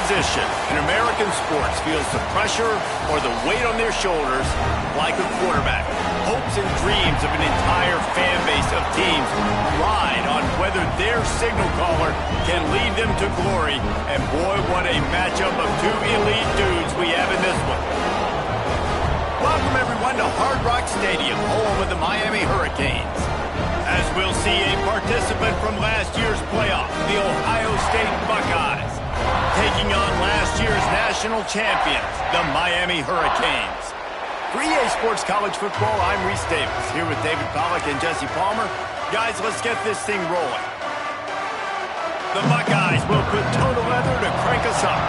position in American sports feels the pressure or the weight on their shoulders like a quarterback. Hopes and dreams of an entire fan base of teams ride on whether their signal caller can lead them to glory. And boy, what a matchup of two elite dudes we have in this one. Welcome everyone to Hard Rock Stadium, home of the Miami Hurricanes. As we'll see a participant from last year's playoff, the Ohio State Buckeyes, taking on last year's national champions, the Miami Hurricanes. For EA Sports College Football, I'm Reese Davis, here with David Pollack and Jesse Palmer. Guys, let's get this thing rolling. The Buckeyes will put total leather to crank us up.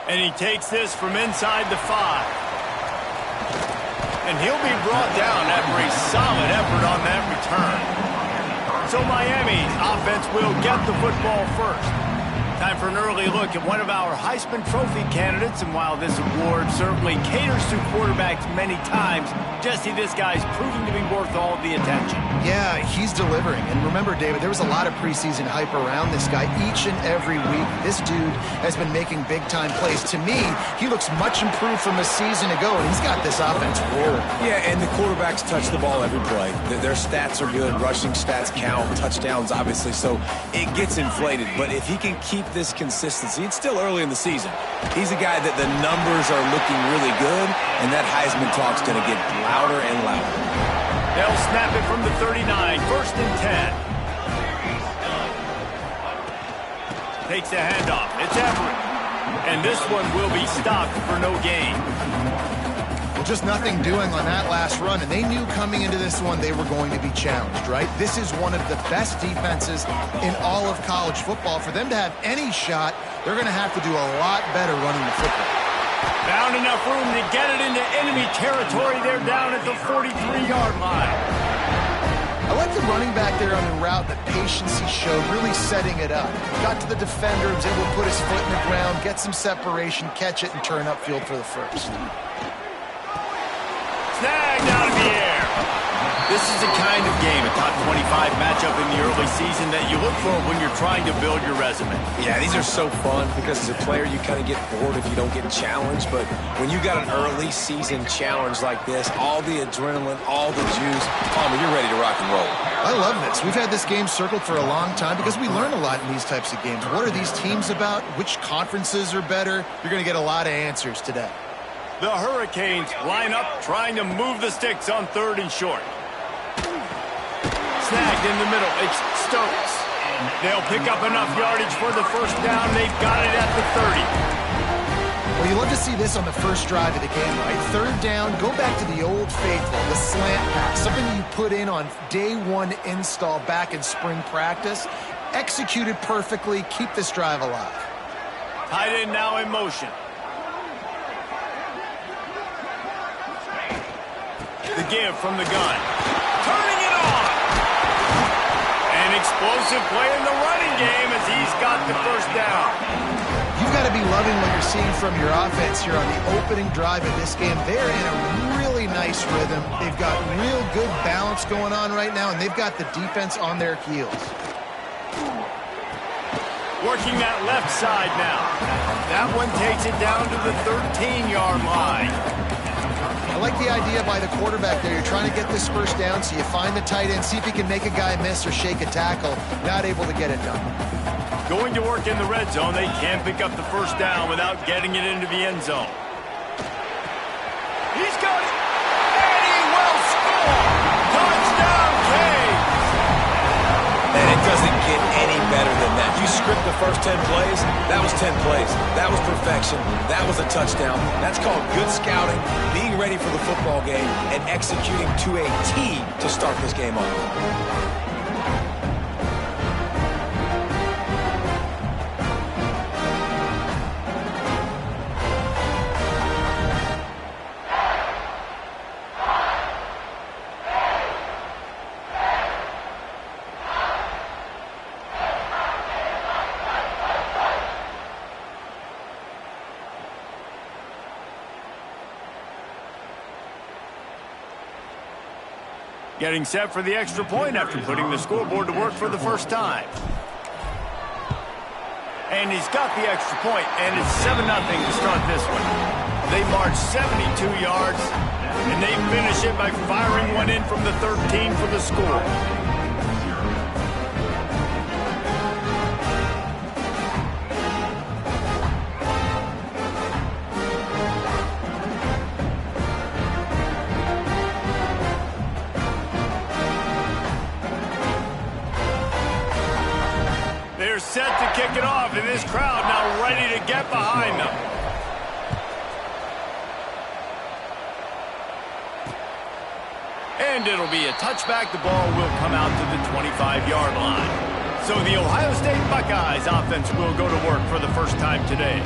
And he takes this from inside the 5. And he'll be brought down after a solid effort on that return. So Miami's offense will get the football first. Time for an early look at one of our Heisman Trophy candidates. And while this award certainly caters to quarterbacks many times, Jesse, this guy's proven to be worth all the attention. Yeah, he's delivering. And remember, David, there was a lot of preseason hype around this guy each and every week. This dude has been making big-time plays. To me, he looks much improved from a season ago, and he's got this offense rolling. Yeah, and the quarterbacks touch the ball every play. Their stats are good. Rushing stats count. Touchdowns, obviously. So it gets inflated. But if he can keep this consistency, it's still early in the season. He's a guy that the numbers are looking really good, and that Heisman talk's going to get louder and louder. They'll snap it from the 39, 1st and 10. Takes the handoff. It's Everett. And this one will be stopped for no gain. Well, just nothing doing on that last run, and they knew coming into this one they were going to be challenged, right? This is one of the best defenses in all of college football. For them to have any shot, they're going to have to do a lot better running the football. Found enough room to get it into enemy territory. They're down at the 43-yard line. I like the running back there on the route, the patience he showed, really setting it up. Got to the defender, was able to put his foot in the ground, get some separation, catch it, and turn upfield for the first. Snagged out of the air. This is the kind of game, a top 25 matchup in the early season, that you look for when you're trying to build your resume. Yeah, these are so fun because as a player you kind of get bored if you don't get challenged. But when you got an early season challenge like this, all the adrenaline, all the juice, Palmer, you're ready to rock and roll. I love this. We've had this game circled for a long time because we learn a lot in these types of games. What are these teams about? Which conferences are better? You're going to get a lot of answers today. The Hurricanes line up trying to move the sticks on 3rd and short. Snagged in the middle. It's Stokes. They'll pick up enough yardage for the first down. They've got it at the 30. Well, you love to see this on the first drive of the game, right? 3rd down, go back to the old faithful, the slant pass, something you put in on day 1 install back in spring practice. Executed perfectly. Keep this drive alive. Tight end now in motion. The give from the gun. Turning it on. An explosive play in the running game as he's got the first down. You've got to be loving what you're seeing from your offense here on the opening drive of this game. They're in a really nice rhythm. They've got real good balance going on right now, and they've got the defense on their heels. Working that left side now. That one takes it down to the 13-yard line. I like the idea by the quarterback there. You're trying to get this first down, so you find the tight end, see if he can make a guy miss or shake a tackle. Not able to get it done. Going to work in the red zone. They can't pick up the first down without getting it into the end zone. He's got it. And he will score. Touchdown, Canes. And it doesn't get any better than that. You script the first 10 plays, that was 10 plays. That was perfection. That was a touchdown. That's called good scouting, being ready for the football game, and executing to a T to start this game off. Getting set for the extra point after putting the scoreboard to work for the first time. And he's got the extra point, and it's 7-0 to start this one. They march 72 yards, and they finish it by firing one in from the 13 for the score. They're set to kick it off, and this crowd now ready to get behind them. And it'll be a touchback. The ball will come out to the 25-yard line. So the Ohio State Buckeyes offense will go to work for the first time today.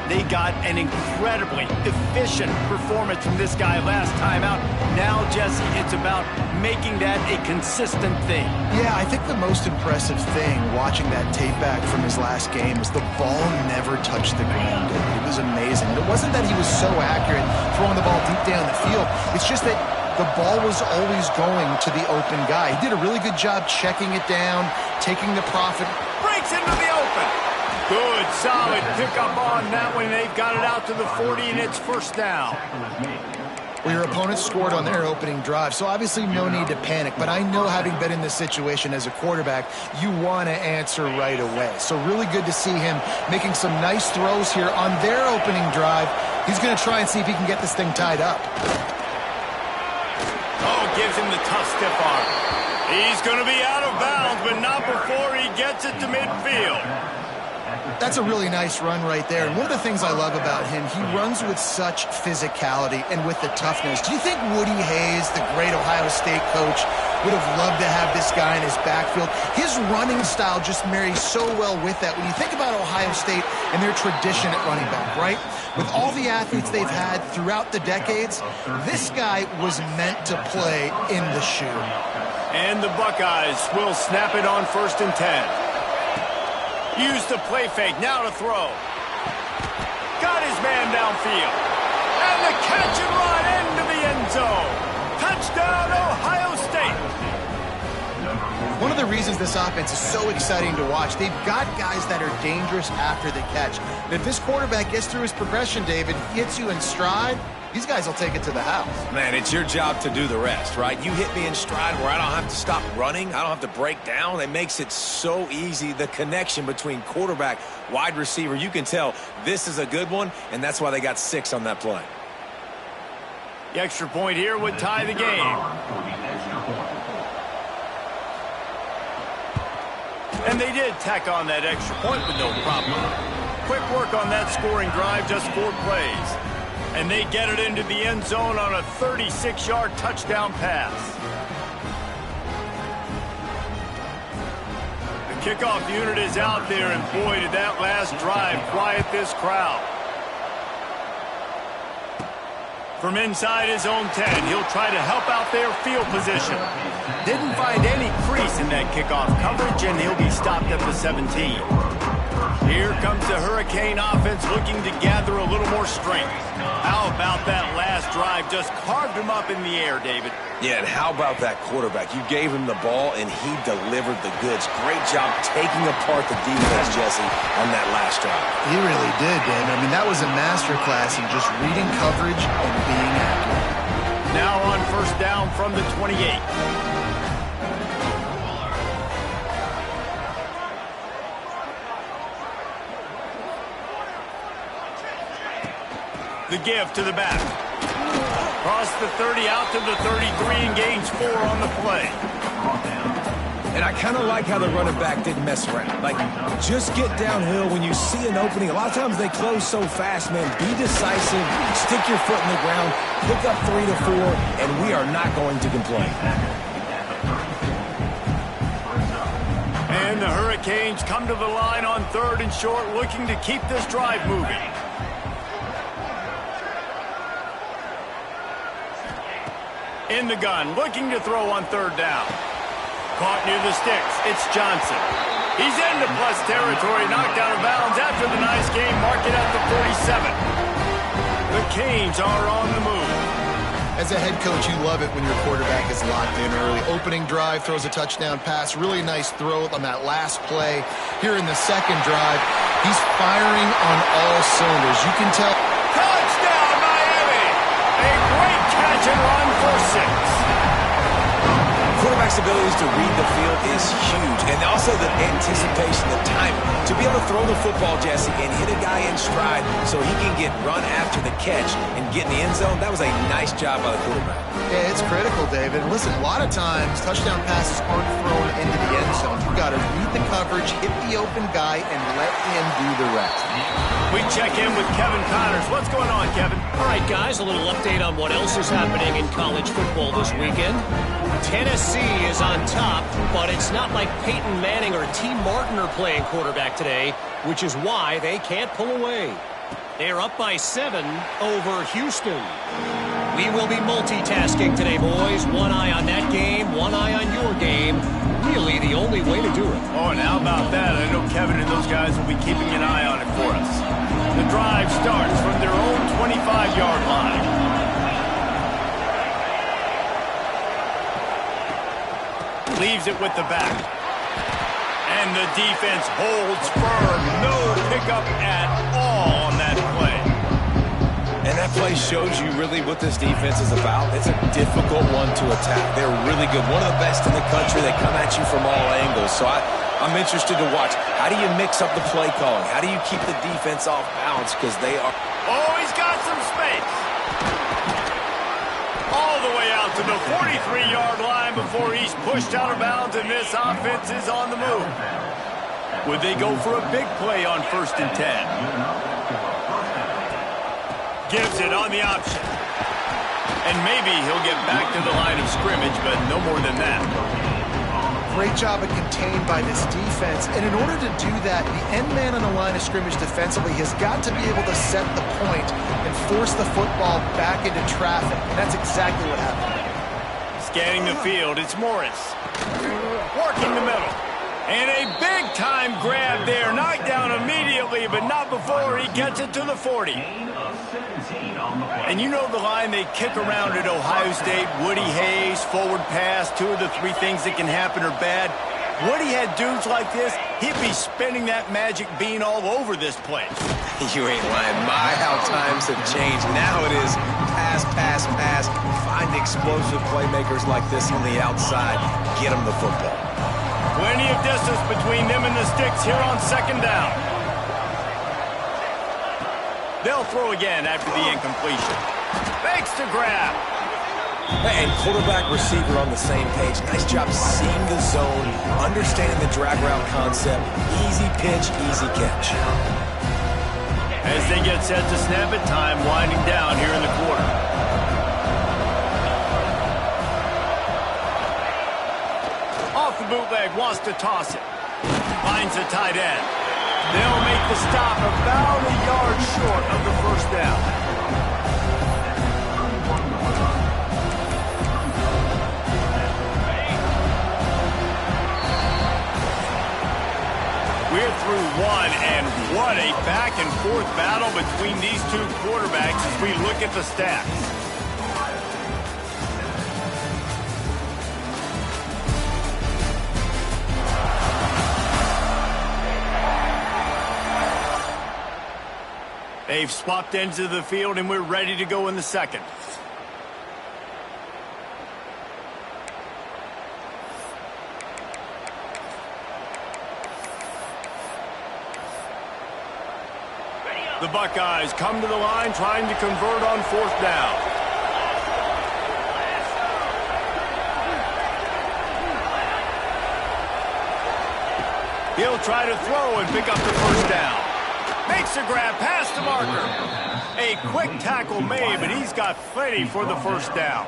They got an incredibly efficient performance from this guy last time out. Now, Jesse, it's about making that a consistent thing. Yeah, I think the most impressive thing watching that tape back from his last game is the ball never touched the ground. It was amazing. And it wasn't that he was so accurate throwing the ball deep down the field. It's just that the ball was always going to the open guy. He did a really good job checking it down, taking the profit. Breaks into the open. Good, solid pickup on that one. They've got it out to the 40, and it's first down. Well, your opponent scored on their opening drive, so obviously no need to panic. But I know, having been in this situation as a quarterback, you want to answer right away. So really good to see him making some nice throws here on their opening drive. He's going to try and see if he can get this thing tied up. Oh, gives him the tough stiff arm. He's going to be out of bounds, but not before he gets it to midfield. That's a really nice run right there. And one of the things I love about him, he runs with such physicality and with the toughness. Do you think Woody Hayes, the great Ohio State coach, would have loved to have this guy in his backfield? His running style just marries so well with that. When you think about Ohio State and their tradition at running back, right? With all the athletes they've had throughout the decades, this guy was meant to play in the shoe. And the Buckeyes will snap it on 1st and 10. Used the play fake, now to throw. Got his man downfield. And the catch and run into the end zone. Touchdown, Ohio State. One of the reasons this offense is so exciting to watch, they've got guys that are dangerous after the catch. And if this quarterback gets through his progression, David, gets you in stride, these guys will take it to the house. Man, it's your job to do the rest, right? You hit me in stride where I don't have to stop running. I don't have to break down. It makes it so easy. The connection between quarterback, wide receiver, you can tell this is a good one, and that's why they got 6 on that play. The extra point here would tie the game. And they did tack on that extra point with no problem. Quick work on that scoring drive, just 4 plays. And they get it into the end zone on a 36-yard touchdown pass. The kickoff unit is out there, and boy, did that last drive quiet this crowd. From inside his own 10, he'll try to help out their field position. Didn't find any crease in that kickoff coverage, and he'll be stopped at the 17. Here comes the Hurricane offense looking to gather a little more strength. How about that last drive? Just carved him up in the air, David. Yeah, and how about that quarterback? You gave him the ball, and he delivered the goods. Great job taking apart the defense, Jesse, on that last drive. He really did, Dan. I mean, that was a masterclass in just reading coverage and being accurate. Now on 1st down from the 28. The give to the back. Across the 30, out to the 33, and gains 4 on the play. And I kind of like how the running back didn't mess around. Like, just get downhill when you see an opening. A lot of times they close so fast, man. Be decisive, stick your foot in the ground, pick up 3 to 4, and we are not going to complain. And the Hurricanes come to the line on 3rd and short, looking to keep this drive moving. In the gun, looking to throw on 3rd down. Caught near the sticks. It's Johnson. He's into plus territory, knocked out of bounds after the nice game. Mark it at the 47. The Canes are on the move. As a head coach, you love it when your quarterback is locked in early. Opening drive, throws a touchdown pass. Really nice throw on that last play. Here in the second drive, he's firing on all cylinders. You can tell. Touchdown, Miami! A great catch and run for 6. Quarterback's abilities to read the field is huge, and also the anticipation, the timing. To be able to throw the football, Jesse, and hit a guy in stride so he can get run after the catch and get in the end zone, that was a nice job by the quarterback. Yeah, it's critical, David. And listen, a lot of times, touchdown passes aren't thrown into the end zone. You've got to read the coverage, hit the open guy, and let him do the rest. We check in with Kevin Connors. What's going on, Kevin? All right, guys, a little update on what else is happening in college football this weekend. Tennessee is on top, but it's not like Peyton Manning or T. Martin are playing quarterback today, which is why they can't pull away. They're up by 7 over Houston. We will be multitasking today, boys. One eye on that game, one eye on your game. Really the only way to do it. Oh, and how about that? I know Kevin and those guys will be keeping an eye on it for us. The drive starts from their own 25-yard line. Leaves it with the back. And the defense holds firm. No pickup at all on that play. And that play shows you really what this defense is about. It's a difficult one to attack. They're really good. One of the best in the country. They come at you from all angles. So I'm interested to watch. How do you mix up the play calling? How do you keep the defense off balance? Because they are... Oh, he's got some space. All the way out to the 43-yard line before he's pushed out of bounds, and this offense is on the move. Would they go for a big play on 1st and 10? Gives it on the option. And maybe he'll get back to the line of scrimmage, but no more than that. Great job of contained by this defense. And in order to do that, the end man on the line of scrimmage defensively has got to be able to set the point and force the football back into traffic. And that's exactly what happened. Scanning the field, it's Morris. Working the middle. And a big-time grab there. Knocked down immediately, but not before he gets it to the 40. And you know the line they kick around at Ohio State, Woody Hayes, forward pass, 2 of the 3 things that can happen are bad. Woody had dudes like this, he'd be spinning that magic bean all over this place. You ain't lying. My, how times have changed. Now it is pass, pass, pass. Find explosive playmakers like this on the outside. Get them the football. Plenty of distance between them and the sticks here on 2nd down. They'll throw again after the incompletion. Fakes to grab. And quarterback, receiver on the same page. Nice job seeing the zone, understanding the drag route concept. Easy pitch, easy catch. As they get set to snap it, time winding down here in the quarter. Off the bootleg, wants to toss it. Finds a tight end. They'll make the stop about a yard short of the 1st down. We're through one, and what a back-and-forth battle between these 2 quarterbacks as we look at the stats. They've swapped ends of the field, and we're ready to go in the 2nd. The Buckeyes come to the line trying to convert on 4th down. He'll try to throw and pick up the 1st down. Makes a grab past the marker. A quick tackle made, but he's got plenty for the 1st down.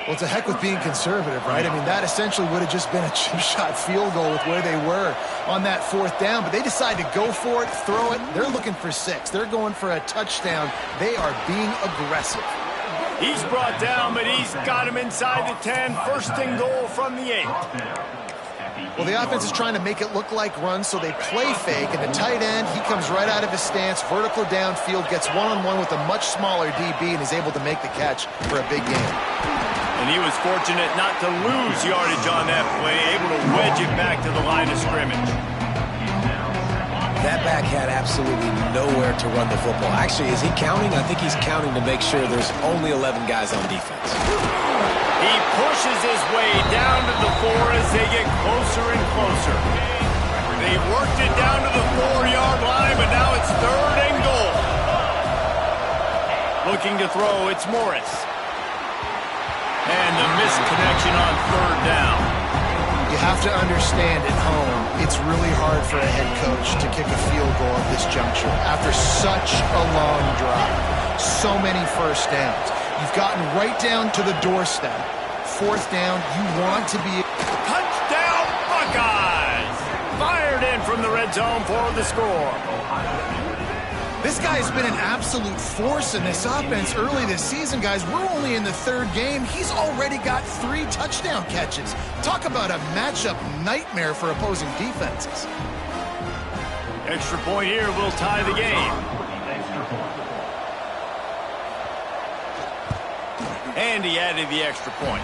Well, it's a heck with being conservative, right? I mean, that essentially would have just been a chip shot field goal with where they were on that 4th down. But they decide to go for it, throw it. They're looking for 6. They're going for a touchdown. They are being aggressive. He's brought down, but he's got him inside the 10. 1st and goal from the 8. Well, the offense is trying to make it look like runs, so they play fake, and the tight end, he comes right out of his stance, vertical downfield, gets one-on-one with a much smaller DB, and is able to make the catch for a big gain. And he was fortunate not to lose yardage on that play, able to wedge it back to the line of scrimmage. That back had absolutely nowhere to run the football. Actually, is he counting? I think he's counting to make sure there's only 11 guys on defense. He pushes his way down to the 4 as they get closer and closer. They worked it down to the 4-yard line, but now it's 3rd and goal. Looking to throw, it's Morris. And the missed connection on 3rd down. You have to understand at home, it's really hard for a head coach to kick a field goal at this juncture after such a long drive. So many first downs. You've gotten right down to the doorstep. 4th down, you want to be... Touchdown, Buckeyes! Fired in from the red zone for the score. This guy has been an absolute force in this offense early this season, guys. We're only in the 3rd game. He's already got 3 touchdown catches. Talk about a matchup nightmare for opposing defenses. Extra point here will tie the game. And he added the extra point.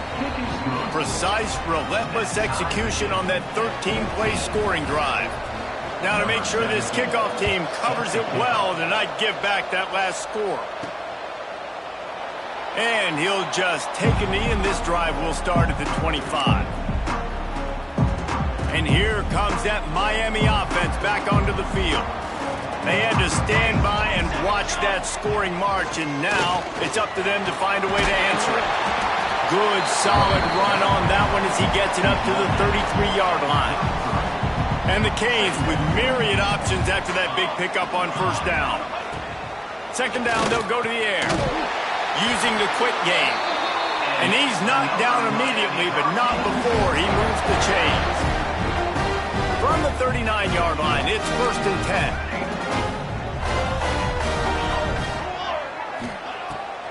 Precise, relentless execution on that 13-play scoring drive. Now to make sure this kickoff team covers it well to not give back that last score. And he'll just take a knee, and this drive will start at the 25. And here comes that Miami offense back onto the field. They had to stand by and watch that scoring march, and now it's up to them to find a way to answer it. Good, solid run on that one as he gets it up to the 33-yard line. And the Canes with myriad options after that big pickup on 1st down. 2nd down, they'll go to the air, using the quick game. And he's knocked down immediately, but not before he moves the chains. From the 39-yard line, it's 1st and 10.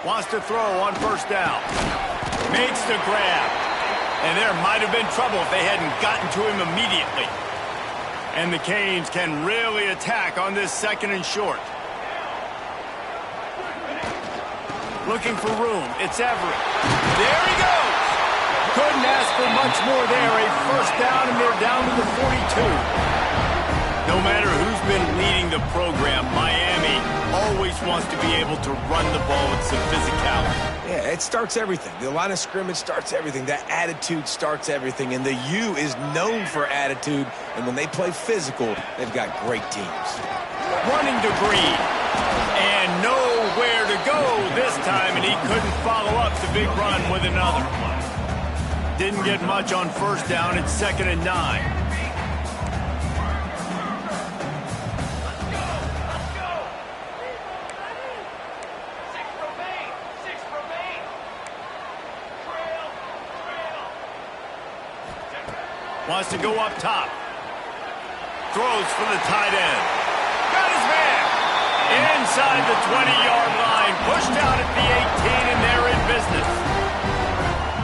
Wants to throw on 1st down. Makes the grab. And there might have been trouble if they hadn't gotten to him immediately. And the Canes can really attack on this 2nd and short. Looking for room. It's Everett. There he goes. Couldn't ask for much more there. A 1st down, and they're down to the 42. No matter who's been leading the program, Miami always wants to be able to run the ball with some physicality. Yeah, it starts everything. The line of scrimmage starts everything. That attitude starts everything. And the U is known for attitude. And when they play physical, they've got great teams. Running to Green. And nowhere to go this time, and he couldn't follow up the big run with another. Didn't get much on 1st down. It's 2nd and 9. Wants to go up top. Throws for the tight end. Got his man. Inside the 20-yard line. Pushed out at the 18, and they're in business.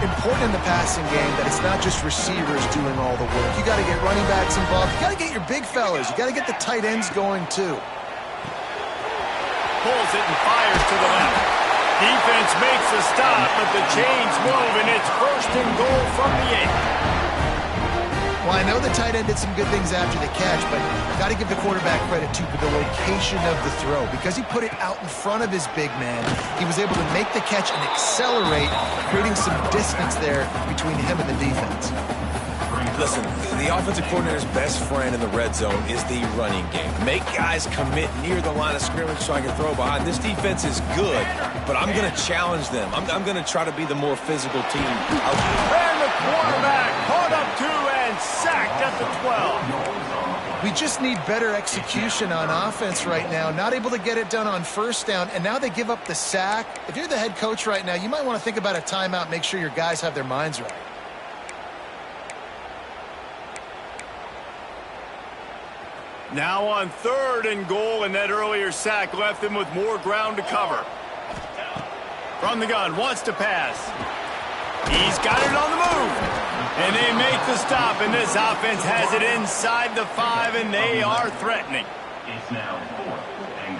Important in the passing game that it's not just receivers doing all the work. You got to get running backs involved. You got to get your big fellas. You got to get the tight ends going, too. Pulls it and fires to the left. Defense makes a stop, but the chains move, and it's 1st and goal from the 8. Well, I know the tight end did some good things after the catch, but got to give the quarterback credit, too, for the location of the throw. Because he put it out in front of his big man, he was able to make the catch and accelerate, creating some distance there between him and the defense. Listen, the offensive coordinator's best friend in the red zone is the running game. Make guys commit near the line of scrimmage so I can throw behind. This defense is good, but I'm going to challenge them. I'm going to try to be the more physical team. And the quarterback caught up to and sacked at the 12. We just need better execution on offense right now. Not able to get it done on 1st down, and now they give up the sack. If you're the head coach right now, you might want to think about a timeout, make sure your guys have their minds right. Now on 3rd and goal, and that earlier sack left them with more ground to cover. From the gun, wants to pass. He's got it on the move. And they make the stop, and this offense has it inside the 5, and they are threatening.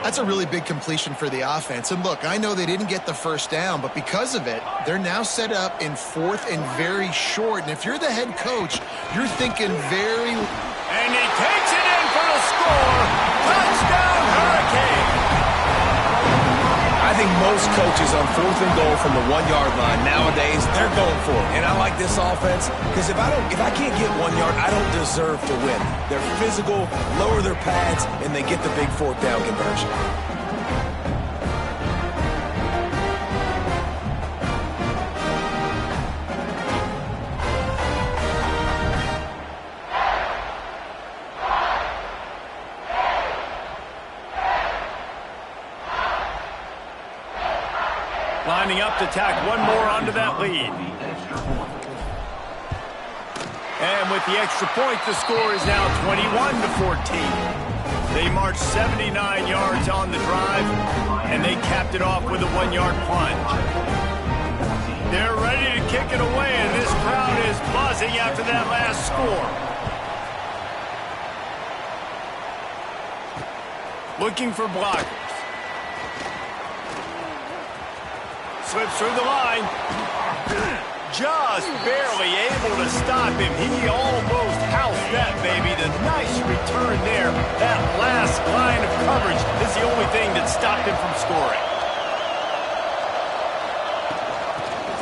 That's a really big completion for the offense. And look, I know they didn't get the first down, but because of it, they're now set up in 4th and very short. And if you're the head coach, you're thinking very... And he takes it in for the score. Touchdown, Hurricane. I think most coaches on 4th and goal from the 1-yard line nowadays, they're going for it. And I like this offense because if I can't get 1 yard, I don't deserve to win. They're physical, lower their pads, and they get the big 4th down conversion. Lining up to tack one more onto that lead. And with the extra point, the score is now 21-14. They marched 79 yards on the drive, and they capped it off with a 1-yard plunge. They're ready to kick it away, and this crowd is buzzing after that last score. Looking for blockers. Slips through the line. Just barely able to stop him. He almost housed that baby. The nice return there. That last line of coverage is the only thing that stopped him from scoring.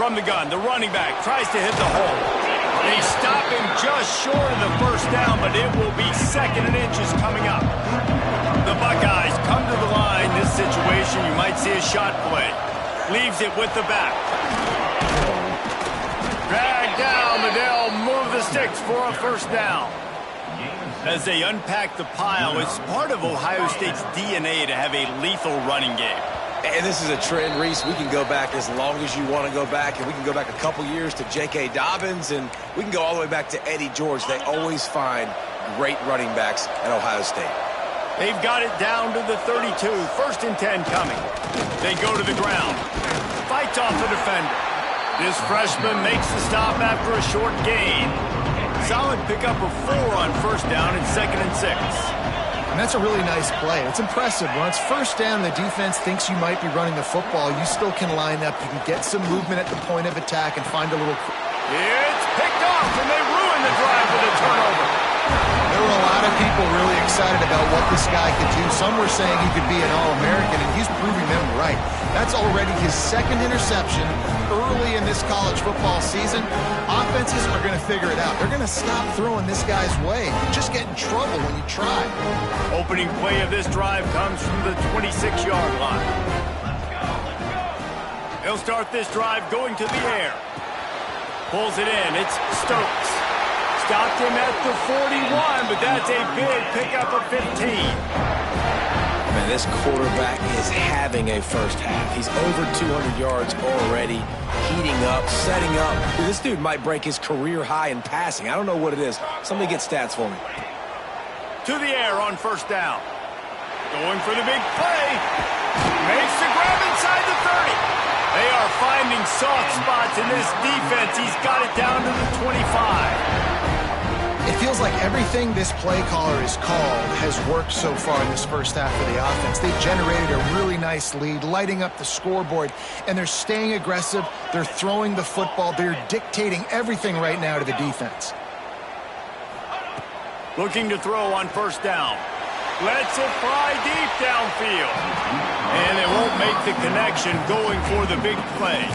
From the gun, the running back tries to hit the hole. They stop him just short of the first down, but it will be 2nd and inches coming up. The Buckeyes come to the line. This situation, you might see a shot play. Leaves it with the back. Drag down, and they'll move the sticks for a first down. As they unpack the pile, it's part of Ohio State's DNA to have a lethal running game. And this is a trend, Reese. We can go back as long as you want to go back, and we can go back a couple years to J.K. Dobbins, and we can go all the way back to Eddie George. They always find great running backs at Ohio State. They've got it down to the 32. 1st and 10 coming. They go to the ground. Fights off the defender. This freshman makes the stop after a short gain. Solid pickup of 4 on first down and 2nd and 6. And that's a really nice play. It's impressive. When it's first down, the defense thinks you might be running the football. You still can line up. You can get some movement at the point of attack and find a little... It's picked off, and they ruin the drive with a turnover. There were a lot of people really excited about what this guy could do. Some were saying he could be an All-American, and he's proving them right. That's already his 2nd interception early in this college football season. Offenses are going to figure it out. They're going to stop throwing this guy's way. You just get in trouble when you try. Opening play of this drive comes from the 26-yard line. They'll start this drive going to the air. Pulls it in. It's Stokes. Stopped him at the 41, but that's a big pickup of 15. Man, this quarterback is having a first half. He's over 200 yards already, heating up, setting up. Dude, this dude might break his career high in passing. I don't know what it is. Somebody get stats for me. To the air on first down. Going for the big play. Makes the grab inside the 30. They are finding soft spots in this defense. He's got it down to the 25. It feels like everything this play caller has called has worked so far in this first half of the offense. They've generated a really nice lead, lighting up the scoreboard, and they're staying aggressive. They're throwing the football. They're dictating everything right now to the defense. Looking to throw on first down. Lets it fly deep downfield. And it won't make the connection going for the big play.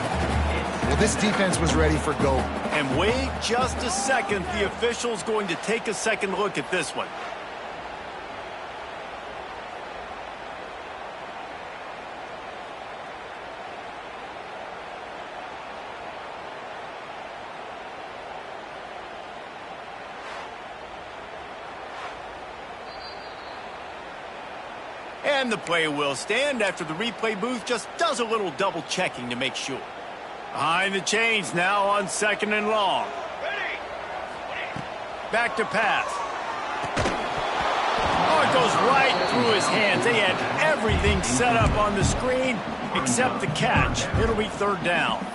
Well, this defense was ready for goal. And wait just a second. The official's going to take a second look at this one. And the play will stand after the replay booth just does a little double checking to make sure. Behind the chains now on 2nd and long. Back to pass. Oh, it goes right through his hands. They had everything set up on the screen except the catch. It'll be 3rd down.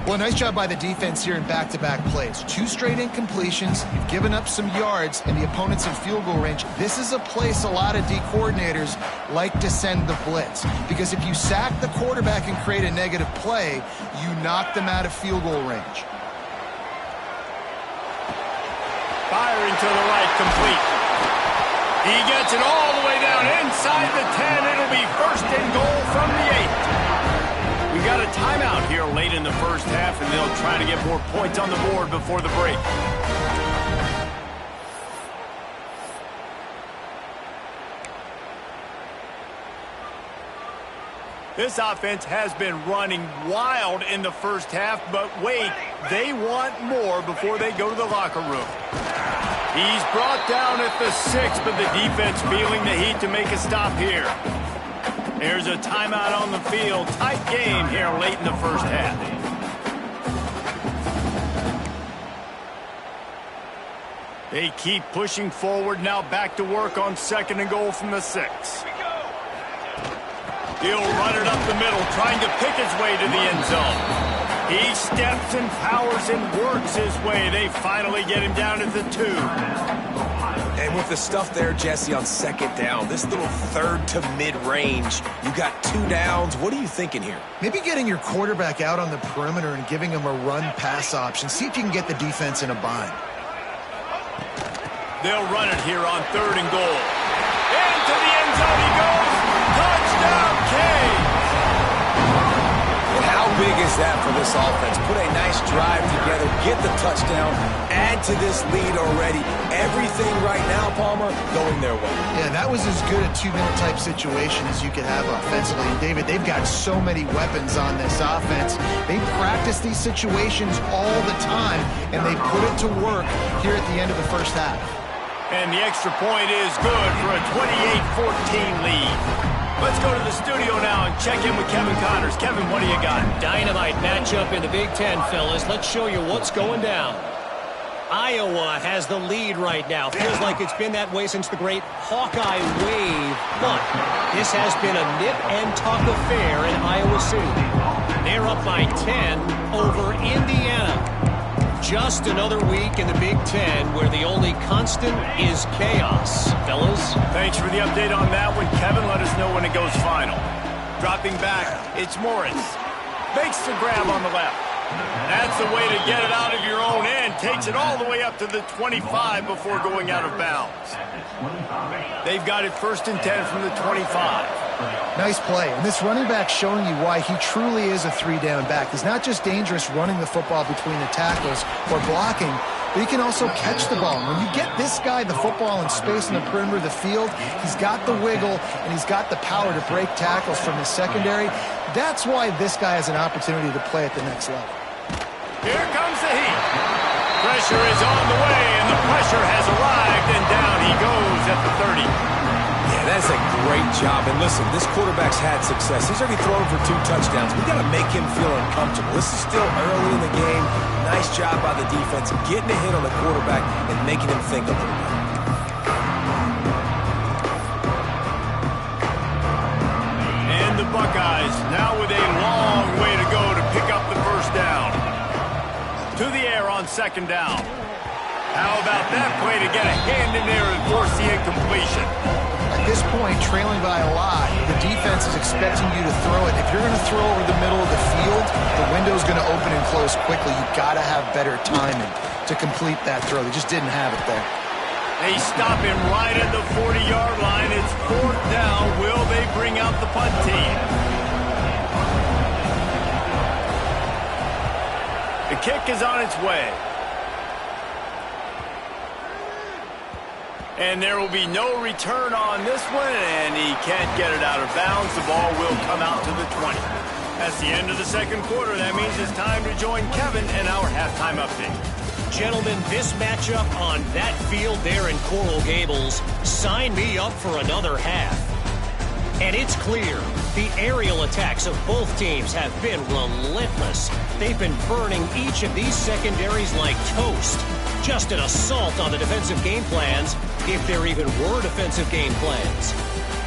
Well, nice job by the defense here in back-to-back plays. 2 straight incompletions, you've given up some yards, and the opponent's in field goal range. This is a place a lot of D coordinators like to send the blitz, because if you sack the quarterback and create a negative play, you knock them out of field goal range. Firing to the right, complete. He gets it all the way down inside the 10. It'll be first and goal from the 8. We got a timeout here late in the first half, and they'll try to get more points on the board before the break. This offense has been running wild in the first half, but wait, they want more before they go to the locker room. He's brought down at the 6, but the defense feeling the heat to make a stop here. There's a timeout on the field. Tight game here late in the first half. They keep pushing forward. Now back to work on second and goal from the 6. He'll run it up the middle, trying to pick his way to the end zone. He steps and powers and works his way. They finally get him down at the 2. And with the stuff there, Jesse, on second down, this little third to mid-range, you got 2 downs. What are you thinking here? Maybe getting your quarterback out on the perimeter and giving him a run-pass option. See if you can get the defense in a bind. They'll run it here on third and goal. Into the end zone he goes. Touchdown, Cade. How big is that for this offense? Put a nice drive together, get the touchdown, add to this lead already. Everything right now, Palmer, going their way. Yeah, that was as good a 2-minute type situation as you could have offensively. And David, they've got so many weapons on this offense. They practice these situations all the time, and they put it to work here at the end of the first half. And the extra point is good for a 28-14 lead. Let's go to the studio now and check in with Kevin Connors. Kevin, what do you got? Dynamite matchup in the Big Ten, fellas. Let's show you what's going down. Iowa has the lead right now. Feels like it's been that way since the great Hawkeye wave. But this has been a nip and tuck affair in Iowa City. They're up by 10 over Indiana. Just another week in the Big Ten where the only constant is chaos. Fellas? Thanks for the update on that one. Kevin, let us know when it goes final. Dropping back, it's Morris. Makes the grab on the left. That's the way to get it out of your own end. Takes it all the way up to the 25 before going out of bounds. They've got it first and 10 from the 25. Nice play. And this running back showing you why he truly is a 3-down back. He's not just dangerous running the football between the tackles or blocking, but he can also catch the ball. And when you get this guy the football in space in the perimeter of the field, he's got the wiggle and he's got the power to break tackles from the secondary. That's why this guy has an opportunity to play at the next level. Here comes the heat. Pressure is on the way, and the pressure has arrived, and down he goes at the 30. That's a great job. And listen, this quarterback's had success. He's already thrown for 2 touchdowns. We got to make him feel uncomfortable. This is still early in the game. Nice job by the defense, getting a hit on the quarterback and making him think a little bit. And the Buckeyes now with a long way to go to pick up the first down. To the air on second down. How about that play to get a hand in there and force the incompletion? At this point, trailing by a lot, the defense is expecting you to throw it. If you're going to throw over the middle of the field, the window's going to open and close quickly. You've got to have better timing to complete that throw. They just didn't have it there. They stop him right at the 40-yard line. It's 4th down. Will they bring out the punt team? The kick is on its way. And there will be no return on this one, and he can't get it out of bounds. The ball will come out to the 20. That's the end of the second quarter. That means it's time to join Kevin in our halftime update. Gentlemen, this matchup on that field there in Coral Gables, sign me up for another half. And it's clear, the aerial attacks of both teams have been relentless. They've been burning each of these secondaries like toast. Just an assault on the defensive game plans, if there even were defensive game plans.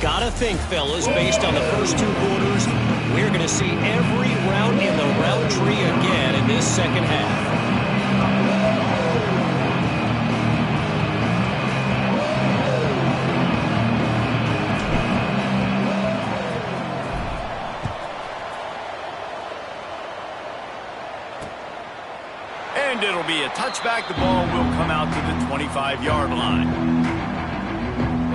Gotta think, fellas, based on the first 2 quarters, We're going to see every route in the route tree again in this second half. And it'll be a touchback. The ball will come out to the 25-yard line.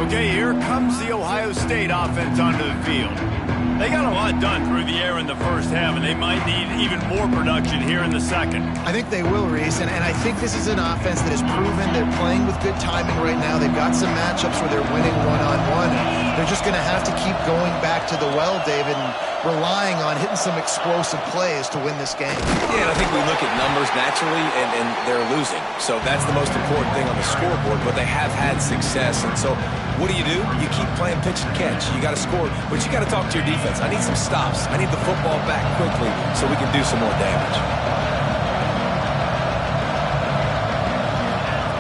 Okay, here comes the Ohio State offense onto the field. They got a lot done through the air in the first half, and they might need even more production here in the second. I think they will, Reese, and I think this is an offense that has proven they're playing with good timing right now. They've got some matchups where they're winning one-on-one. They're just going to have to keep going back to the well, David, and relying on hitting some explosive plays to win this game. Yeah, and I think we look at numbers naturally, and they're losing. So that's the most important thing on the scoreboard, but they have had success. And so what do? You keep playing pitch and catch. You got to score, but you got to talk to your defense. I need some stops. I need the football back quickly so we can do some more damage.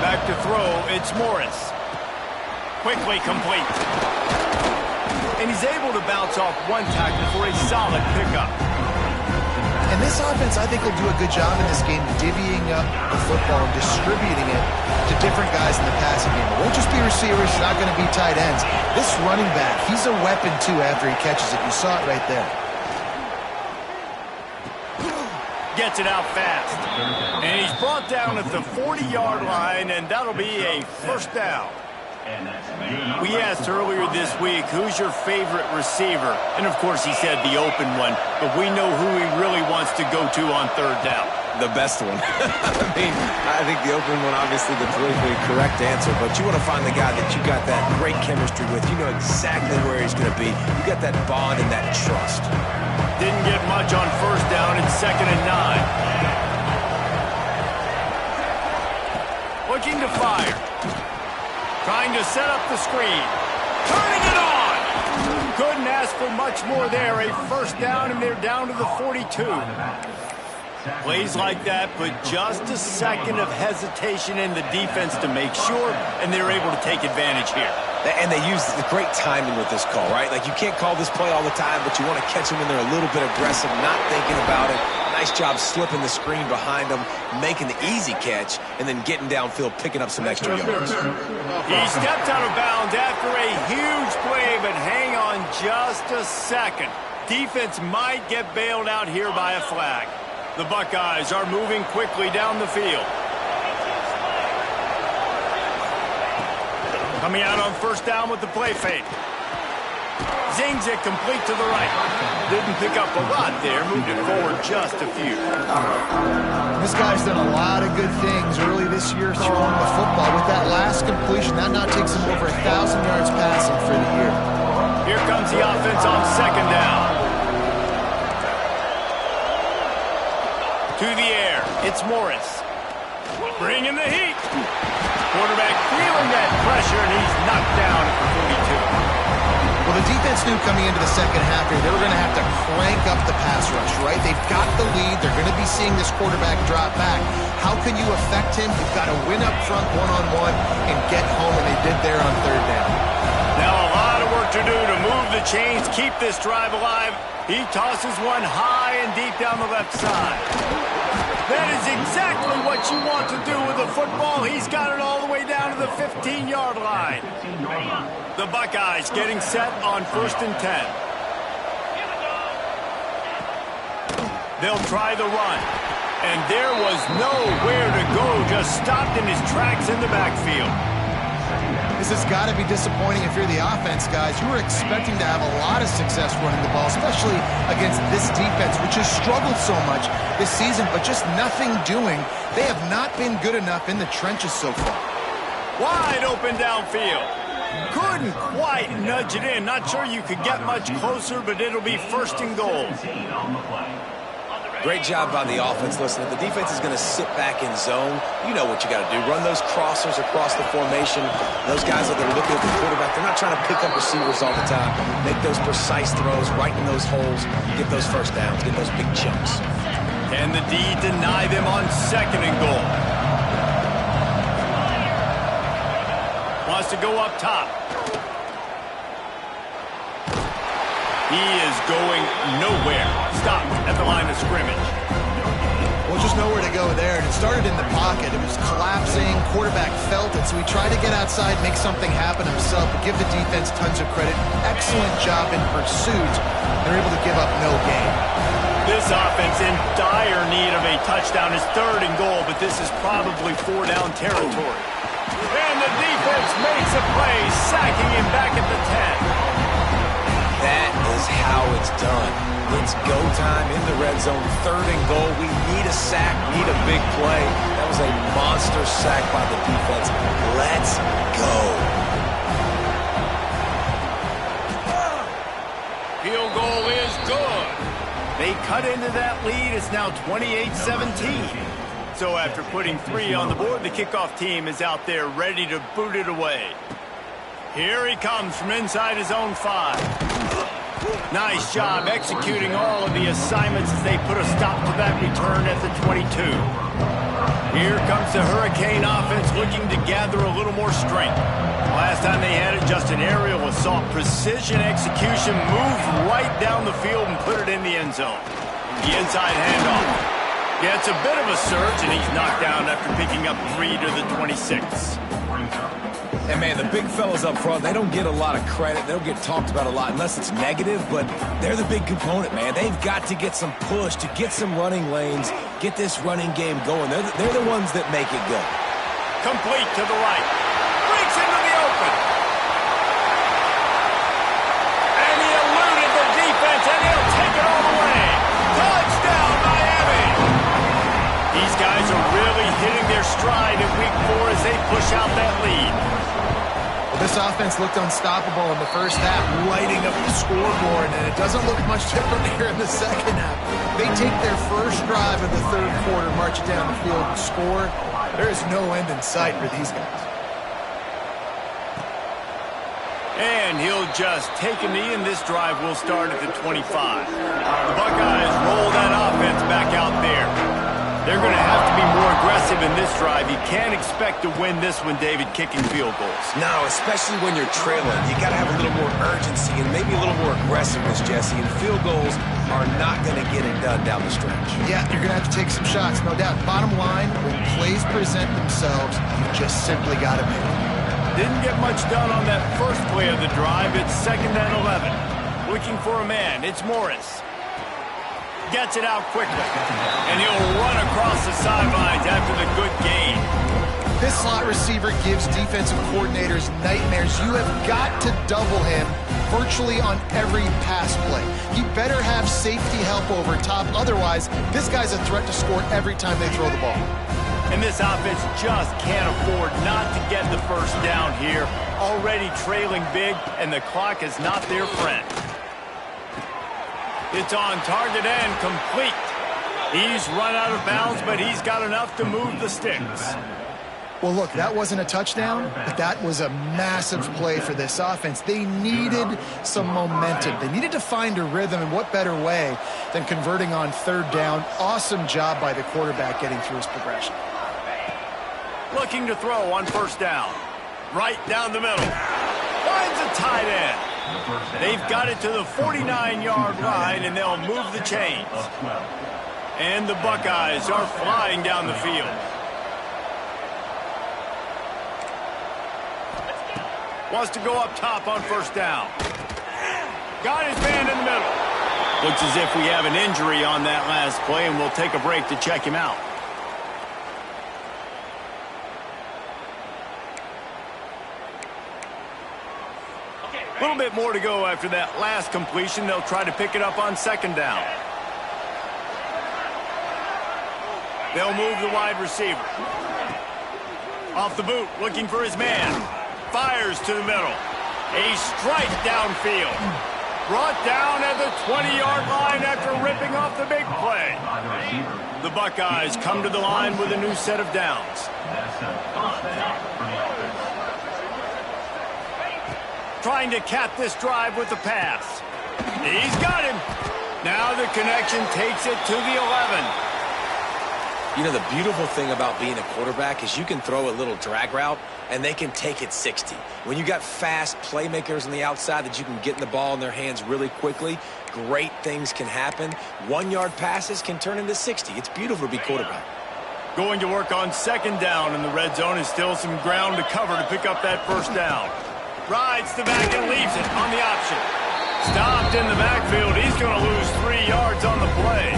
Back to throw, it's Morris. Quickly complete. And he's able to bounce off one tackle for a solid pickup. And this offense, I think, will do a good job in this game divvying up the football and distributing it to different guys in the passing game. It won't just be receivers. It's not going to be tight ends. This running back, he's a weapon, too, after he catches it. You saw it right there. Gets it out fast. And he's brought down at the 40-yard line, and that'll be a first down. We asked earlier this week, who's your favorite receiver? And, of course, he said the open one, but we know who he really wants to go to on third down. The best one. I think the open one, obviously, the politically correct answer, but you want to find the guy that you got that great chemistry with. You know exactly where he's going to be. You got that bond and that trust. Didn't get much on first down. It's 2nd and 9. Looking to fire. Trying to set up the screen. Turning it on! Couldn't ask for much more there. A first down, and they're down to the 42. Plays like that, but just a second of hesitation in the defense to make sure, and they're able to take advantage here. And they use the great timing with this call, right? Like, you can't call this play all the time, but you want to catch them when they're a little bit aggressive, not thinking about it. Nice job slipping the screen behind them, making the easy catch, and then getting downfield, picking up some extra yards. He stepped out of bounds after a huge play, but hang on just a second. Defense might get bailed out here by a flag. The Buckeyes are moving quickly down the field. Coming out on first down with the play fake. Zings it complete to the right. Didn't pick up a lot there, moved it forward just a few. This guy's done a lot of good things early this year throwing the football. With that last completion, that now takes him over 1,000 yards passing for the year. Here comes the offense on second down. To the air, it's Morris. Bringing the heat. Quarterback feeling that pressure, and he's knocked down at the 42. Well, the defense knew coming into the second half here, they were going to have to crank up the pass rush, right? They've got the lead. They're going to be seeing this quarterback drop back. How can you affect him? You've got to win up front one-on-one and get home, and they did there on third down. Now a lot of work to do to move the chains, keep this drive alive. He tosses one high and deep down the left side. That is exactly what you want to do with the football. He's got it all the way down to the 15-yard line. The Buckeyes getting set on 1st and 10. They'll try the run. And there was nowhere to go, just stopped in his tracks in the backfield. This has got to be disappointing if you're the offense, guys. You were expecting to have a lot of success running the ball, especially against this defense, which has struggled so much this season, but just nothing doing. They have not been good enough in the trenches so far. Wide open downfield. Couldn't quite nudge it in. Not sure you could get much closer, but it'll be 1st and goal. Great job by the offense. Listen, if the defense is going to sit back in zone, you know what you got to do. Run those crossers across the formation. Those guys that are looking at the quarterback, they're not trying to pick up receivers all the time. Make those precise throws, right in those holes, get those first downs, get those big chunks. Can the D deny them on 2nd and goal? Wants to go up top. He is going nowhere. Stopped at the line of scrimmage. Well, just nowhere to go there. And it started in the pocket. It was collapsing. Quarterback felt it, so he tried to get outside, make something happen himself, but give the defense tons of credit. Excellent job in pursuit. They're able to give up no gain. This offense in dire need of a touchdown is 3rd and goal, but this is probably 4-down territory. And the defense makes a play, sacking him back at the 10. That is how it's done. It's go time in the red zone, 3rd and goal. We need a sack, need a big play. That was a monster sack by the defense. Let's go. Field goal is good. They cut into that lead. It's now 28-17. So after putting 3 on the board, the kickoff team is out there ready to boot it away. Here he comes from inside his own 5. Nice job executing all of the assignments as they put a stop to that return at the 22. Here comes the Hurricane offense looking to gather a little more strength. Last time they had it, just an aerial assault. Precision execution, moved right down the field and put it in the end zone. The inside handoff. Gets a bit of a surge, and he's knocked down after picking up 3 to the 26. And, man, the big fellas up front, they don't get a lot of credit. They don't get talked about a lot unless it's negative, but they're the big component, man. They've got to get some push, to get some running lanes, get this running game going. They're the ones that make it go. Complete to the right. Breaks into the open. And he eluded the defense, and he'll take it all the way. Touchdown, Miami! These guys are really hitting their stride in week 4 as they push out that lead. Well, this offense looked unstoppable in the first half, lighting up the scoreboard, and it doesn't look much different here in the second half. They take their first drive of the 3rd quarter, march it down the field, and score. There is no end in sight for these guys. And he'll just take a knee, and this drive will start at the 25. The Buckeyes roll that offense back out there. They're going to have to be more aggressive in this drive. You can't expect to win this one, David, kicking field goals. No, especially when you're trailing. You got to have a little more urgency and maybe a little more aggressiveness, Jesse. And field goals are not going to get it done down the stretch. Yeah, you're going to have to take some shots, no doubt. Bottom line, when plays present themselves, you just simply got to make it. Didn't get much done on that first play of the drive. It's 2nd and 11. Looking for a man. It's Morris. Gets it out quickly. And he'll run across the sidelines after the good gain. This slot receiver gives defensive coordinators nightmares. You have got to double him virtually on every pass play. He better have safety help over top. Otherwise, this guy's a threat to score every time they throw the ball. And this offense just can't afford not to get the first down here. Already trailing big, and the clock is not their friend. It's on target and complete. He's run out of bounds, but he's got enough to move the sticks. Well, look, that wasn't a touchdown, but that was a massive play for this offense. They needed some momentum. They needed to find a rhythm, and what better way than converting on 3rd down. Awesome job by the quarterback getting through his progression. Looking to throw on 1st down. Right down the middle. Finds a tight end. They've got it to the 49-yard line, and they'll move the chains. And the Buckeyes are flying down the field. Wants to go up top on 1st down. Got his man in the middle. Looks as if we have an injury on that last play, and we'll take a break to check him out. A little bit more to go after that last completion. They'll try to pick it up on 2nd down. They'll move the wide receiver. Off the boot, looking for his man. Fires to the middle. A strike downfield. Brought down at the 20-yard line after ripping off the big play. The Buckeyes come to the line with a new set of downs. Trying to cap this drive with the pass. He's got him. Now the connection takes it to the 11. You know, the beautiful thing about being a quarterback is you can throw a little drag route, and they can take it 60. When you got fast playmakers on the outside that you can get the ball in their hands really quickly, great things can happen. 1-yard passes can turn into 60. It's beautiful to be quarterback. Going to work on second down in the red zone is still some ground to cover to pick up that first down. Rides the back and leaves it on the option. Stopped in the backfield. He's going to lose 3 yards on the play.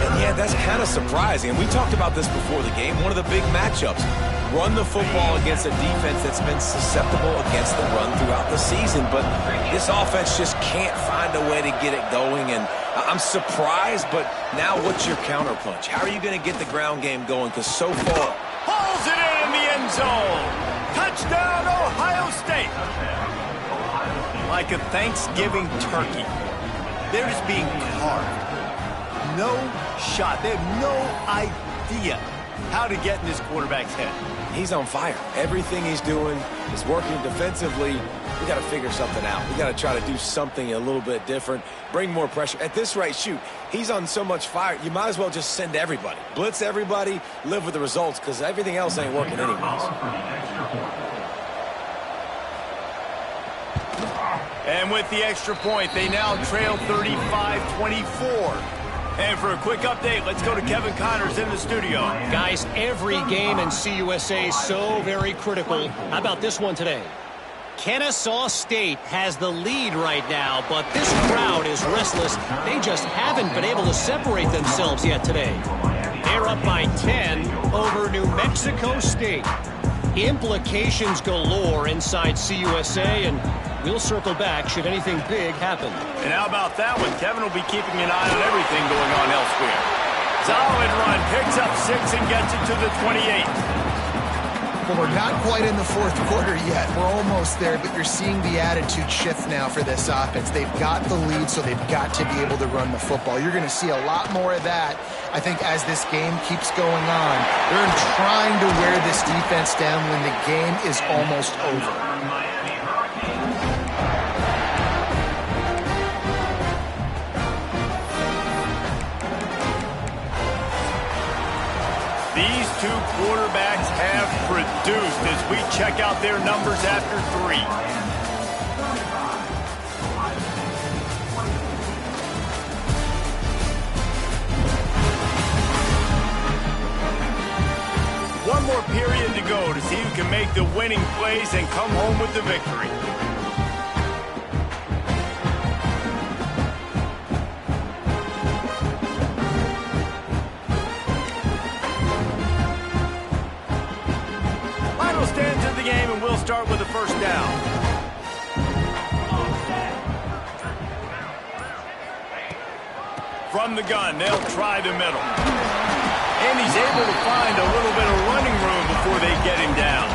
And yeah, that's kind of surprising. And we talked about this before the game. One of the big matchups. Run the football against a defense that's been susceptible against the run throughout the season. But this offense just can't find a way to get it going. And I'm surprised, but now what's your counterpunch? How are you going to get the ground game going? Because so far... Pulls it in the end zone. Touchdown, Ohio State. Like a Thanksgiving turkey. They're just being carved. No shot. They have no idea how to get in this quarterback's head. He's on fire. Everything he's doing is working defensively. We got to figure something out. We got to try to do something a little bit different, bring more pressure. At this rate, shoot, he's on so much fire, you might as well just send everybody. Blitz everybody, live with the results, because everything else ain't working anyways. And with the extra point, they now trail 35-24. And for a quick update, let's go to Kevin Connors in the studio. Guys, every game in CUSA is so very critical. How about this one today? Kennesaw State has the lead right now, but this crowd is restless. They just haven't been able to separate themselves yet today. They're up by 10 over New Mexico State. Implications galore inside CUSA, and we'll circle back should anything big happen. And how about that one? Kevin will be keeping an eye on everything going on elsewhere. Solid run, picks up 6 and gets it to the 28. Well, we're not quite in the fourth quarter yet. We're almost there, but you're seeing the attitude shift now for this offense. They've got the lead, so they've got to be able to run the football. You're going to see a lot more of that, I think, as this game keeps going on. They're trying to wear this defense down when the game is almost over. These two quarterbacks have produced as we check out their numbers after 3. One more period to go to see who can make the winning plays and come home with the victory. Stands in the game, and we'll start with the first down. From the gun, they'll try the middle. And he's able to find a little bit of running room before they get him down.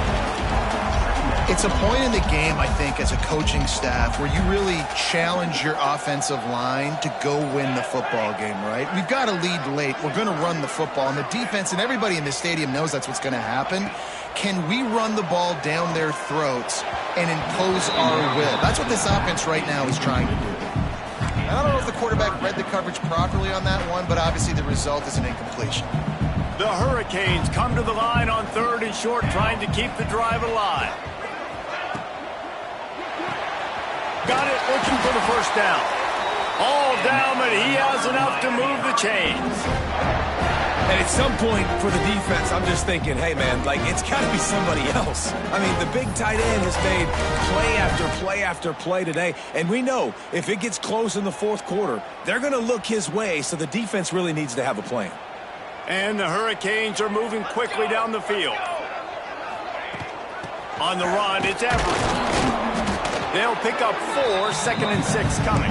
It's a point in the game, I think, as a coaching staff where you really challenge your offensive line to go win the football game, right? We've got to lead late. We're going to run the football. And the defense and everybody in the stadium knows that's what's going to happen. Can we run the ball down their throats and impose our will? That's what this offense right now is trying to do. I don't know if the quarterback read the coverage properly on that one, but obviously the result is an incompletion. The Hurricanes come to the line on 3rd and short, trying to keep the drive alive. Got it, looking for the first down. All down, but he has enough to move the chains. And at some point for the defense, I'm just thinking, hey, man, like, it's got to be somebody else. I mean, the big tight end has made play after play after play today. And we know if it gets close in the fourth quarter, they're going to look his way, so the defense really needs to have a plan. And the Hurricanes are moving quickly down the field. On the run, it's Everett. They'll pick up 4, 2nd and 6 coming.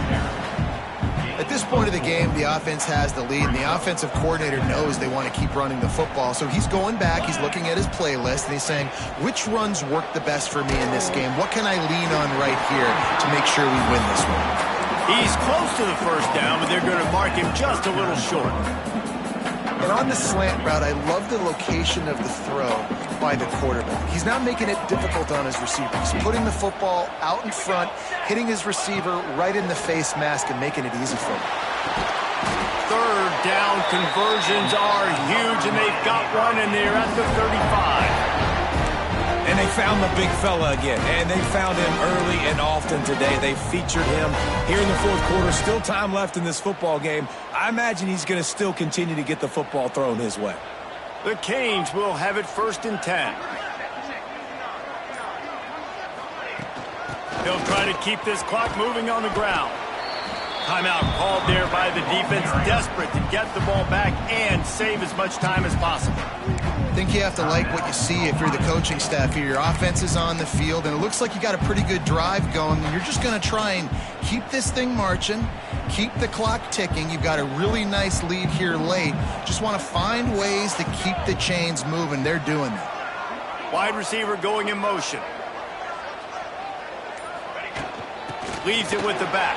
At this point of the game, the offense has the lead, and the offensive coordinator knows they want to keep running the football. So he's going back, he's looking at his playlist, and he's saying, which runs work the best for me in this game? What can I lean on right here to make sure we win this one? He's close to the first down, but they're going to mark him just a little short. And on the slant route, I love the location of the throw by the quarterback. He's not making it difficult on his receiver. He's putting the football out in front, hitting his receiver right in the face mask and making it easy for him. 3rd down conversions are huge, and they've got one, and they're at the 35. And they found the big fella again, and they found him early and often today. They featured him here in the fourth quarter. Still time left in this football game. I imagine he's going to still continue to get the football thrown his way. The Canes will have it 1st and 10. They'll try to keep this clock moving on the ground. Timeout called there by the defense, desperate to get the ball back and save as much time as possible. I think you have to like what you see if you're the coaching staff here. Your offense is on the field, and it looks like you got a pretty good drive going. And you're just going to try and keep this thing marching, keep the clock ticking. You've got a really nice lead here late. Just want to find ways to keep the chains moving. They're doing that. Wide receiver going in motion. Leaves it with the back.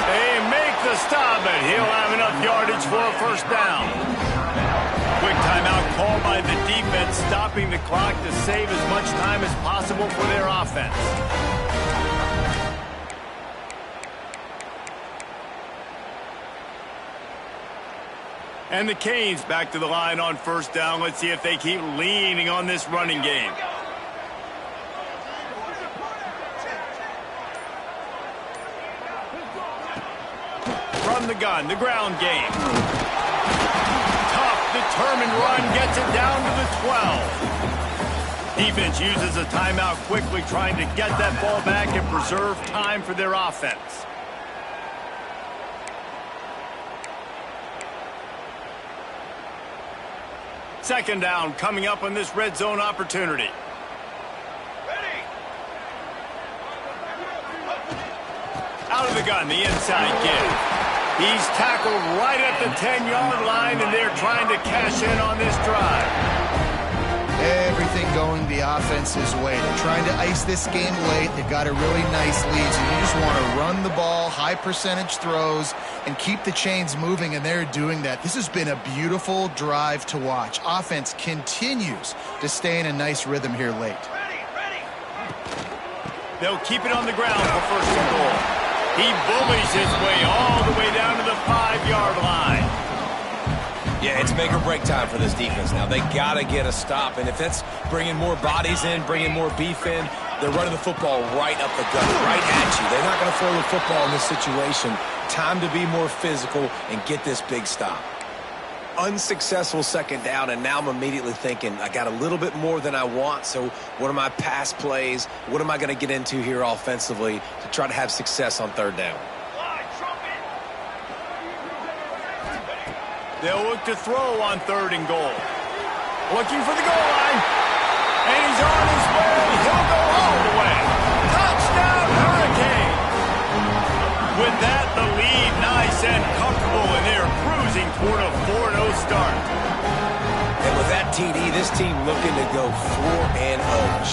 They make the stop, but he'll have enough yardage for a 1st down. Quick timeout called by the defense, stopping the clock to save as much time as possible for their offense. And the Canes back to the line on 1st down. Let's see if they keep leaning on this running game. From the gun, the ground game. Determined run gets it down to the 12. Defense uses a timeout quickly, trying to get that ball back and preserve time for their offense. Second down coming up on this red zone opportunity. Out of the gun, the inside give. He's tackled right at the 10-yard line, and they're trying to cash in on this drive. Everything going the offense's way. They're trying to ice this game late. They've got a really nice lead, so you just want to run the ball, high percentage throws, and keep the chains moving, and they're doing that. This has been a beautiful drive to watch. Offense continues to stay in a nice rhythm here late. They'll keep it on the ground for 1st and goal. He bullies his way all the way down to the 5-yard line. Yeah, it's make or break time for this defense now. They got to get a stop, and if that's bringing more bodies in, bringing more beef in, they're running the football right up the gut, right at you. They're not going to throw the football in this situation. Time to be more physical and get this big stop. Unsuccessful 2nd down, and now I'm immediately thinking, I got a little bit more than I want, so what are my pass plays? What am I going to get into here offensively to try to have success on 3rd down? They'll look to throw on 3rd and goal. Looking for the goal line, and he's on his way. He'll go all the way. Touchdown, Hurricane! With that, the lead nice and comfortable, and they're cruising toward a 4-0 start. And with that TD, this team looking to go 4-0.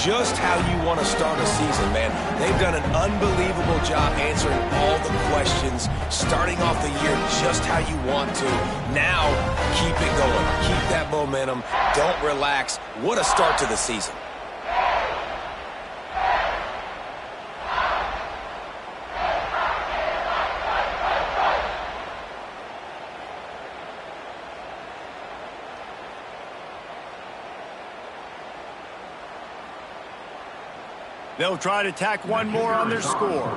Just how you want to start a season, man. They've done an unbelievable job answering all the questions, starting off the year just how you want to. Now, keep it going. Keep that momentum. Don't relax. What a start to the season. They'll try to tack one more on their score.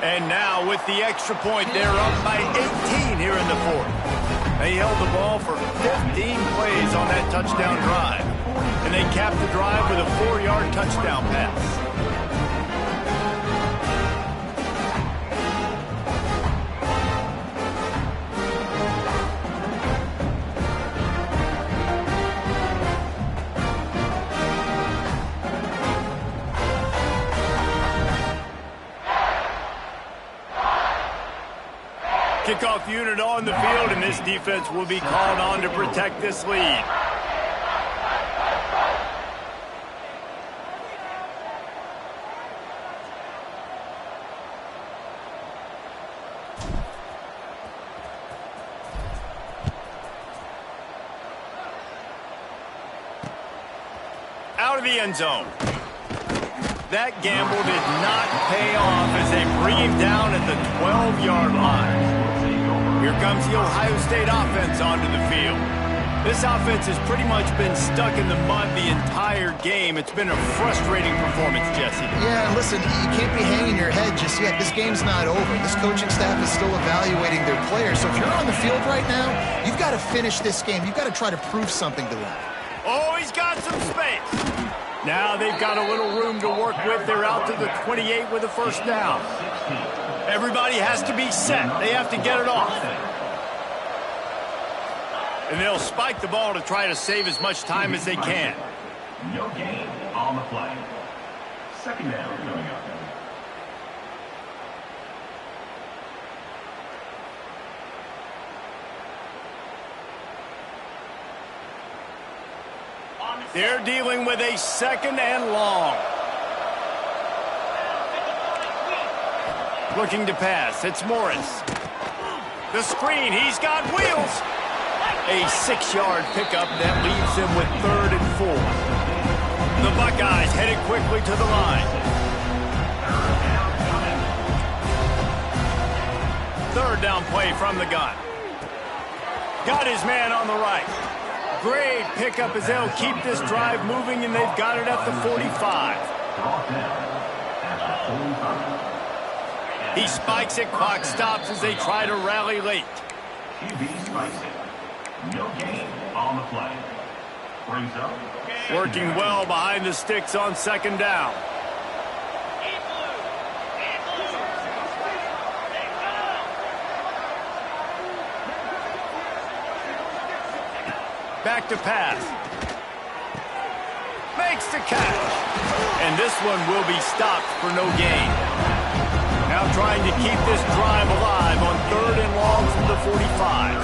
And now with the extra point, they're up by 18 here in the 4th. They held the ball for 15 plays on that touchdown drive. And they capped the drive with a 4-yard touchdown pass. Kickoff unit on the field, and this defense will be called on to protect this lead. Out out of the end zone. That gamble did not pay off as they bring him down at the 12-yard line. Here comes the Ohio State offense onto the field. This offense has pretty much been stuck in the mud the entire game. It's been a frustrating performance, Jesse. Yeah, and listen, you can't be hanging your head just yet. This game's not over. This coaching staff is still evaluating their players. So if you're on the field right now, you've got to finish this game. You've got to try to prove something to them. Oh, he's got some space. Now they've got a little room to work with. They're out to the 28 with a first down. Everybody has to be set. They have to get it off. And they'll spike the ball to try to save as much time as they can. No gain on the play. Second down coming up. They're dealing with a second and long. Looking to pass. It's Morris. The screen. He's got wheels. A 6-yard pickup that leaves him with 3rd and 4. The Buckeyes headed quickly to the line. Third down play from the gun. Got his man on the right. Great pickup as they'll keep this drive moving, and they've got it at the 45. He spikes it, clock stops as they try to rally late. QB spikes it. No gain on the play. Brings up. Working well behind the sticks on second down. Back to pass. Makes the catch. And this one will be stopped for no gain. Now trying to keep this drive alive on 3rd and long from the 45.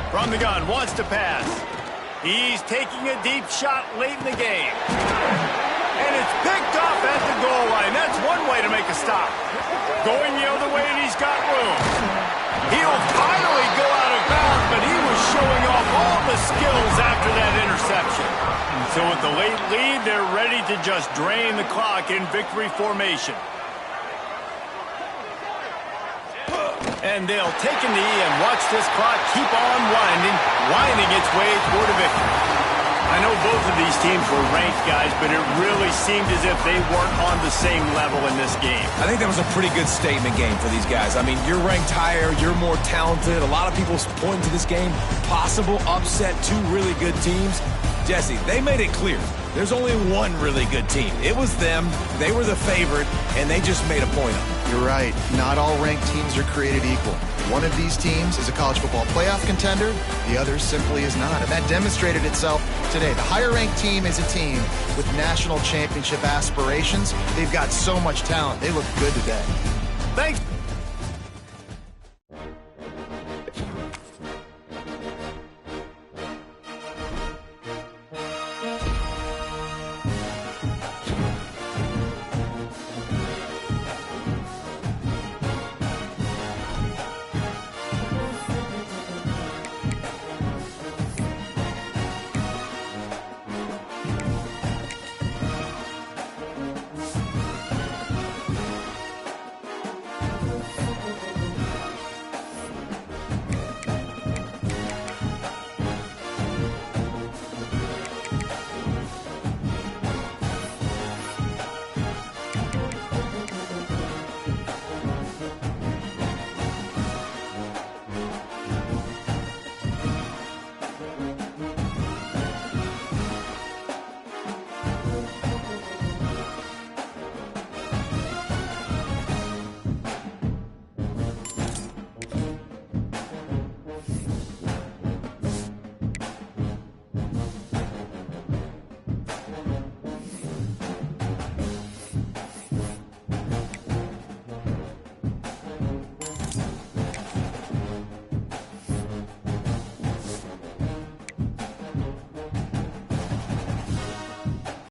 From the gun, wants to pass. He's taking a deep shot late in the game. And it's picked off at the goal line. That's one way to make a stop. Going the other way, and he's got room. He'll finally go out of bounds, but he was showing off all the skills after that interception. So with the late lead, they're ready to just drain the clock in victory formation. And they'll take a knee and watch this clock keep on winding its way toward a victory. I know both of these teams were ranked, guys, but it really seemed as if they weren't on the same level in this game. I think that was a pretty good statement game for these guys. I mean, you're ranked higher, you're more talented. A lot of people pointing to this game, possible upset, 2 really good teams. Jesse, they made it clear. There's only one really good team. It was them. They were the favorite, and they just made a point of it. You're right. Not all ranked teams are created equal. One of these teams is a college football playoff contender. The other simply is not. And that demonstrated itself today. The higher-ranked team is a team with national championship aspirations. They've got so much talent. They look good today. Thanks.